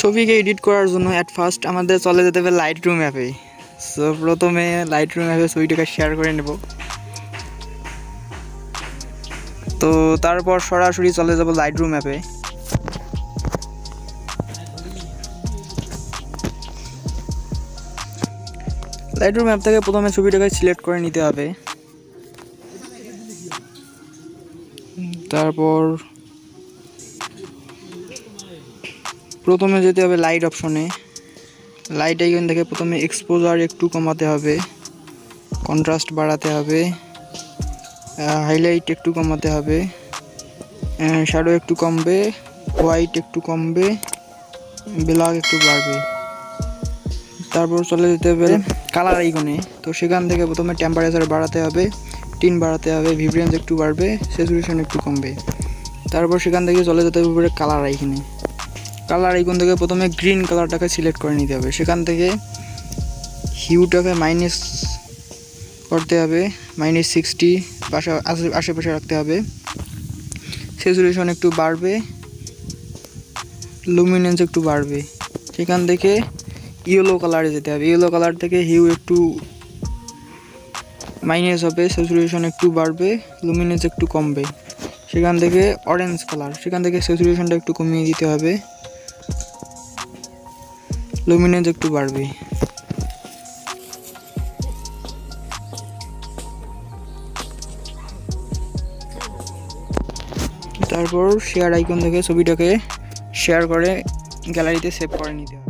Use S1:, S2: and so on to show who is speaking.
S1: ছবিকে এডিট করার জন্য অ্যাট ফার্স্ট আমাদের চলে যেতে হবে লাইটরুম অ্যাপে। সো প্রথমে লাইটরুম অ্যাপে ছবিটাকে শেয়ার করে নেব। তো তারপর সরাসরি চলে যাব লাইটরুম অ্যাপে। লাইটরুম অ্যাপ থেকে প্রথমে ছবিটাকে সিলেক্ট করে নিতে হবে। তারপর প্রথমে যেতে হবে লাইট অপশনে। লাইট আইকন থেকে প্রথমে এক্সপোজার একটু কমাতে হবে, কন্ট্রাস্ট বাড়াতে হবে, হাইলাইট একটু কমাতে হবে, শ্যাডো একটু কমবে, হোয়াইট একটু কমবে, ব্ল্যাক একটু বাড়বে। তারপর চলে যেতে হবে কালার আইকনে। তো সেখান থেকে প্রথমে টেম্পারেচার বাড়াতে হবে, টিন বাড়াতে হবে, ভিব্রেন্স একটু বাড়বে, স্যাচুরেশন একটু কমবে। তারপর সেখান থেকে চলে যেতে হবে উপরে কালার আইকনে। কালার আইকন থেকে প্রথমে গ্রিন কালারটাকে সিলেক্ট করে নিতে হবে। সেখান থেকে হিউটাকে মাইনাস করতে হবে, -60 আশেপাশে রাখতে হবে। স্যাচুরেশন একটু বাড়বে, লুমিনেন্স একটু বাড়বে। সেখান থেকে ইয়েলো কালারে যেতে হবে। ইয়েলো কালার থেকে হিউ একটু মাইনাস হবে, স্যাচুরেশন একটু বাড়বে, লুমিনেন্স একটু কমবে। সেখান থেকে অরেঞ্জ কালার, সেখান থেকে স্যাচুরেশনটা একটু কমিয়ে দিতে হবে, লুমিনেন্স একটু বাড়বে। তারপর শেয়ার আইকন থেকে ছবিটাকে শেয়ার করে গ্যালারিতে সেভ করে নিতে হবে।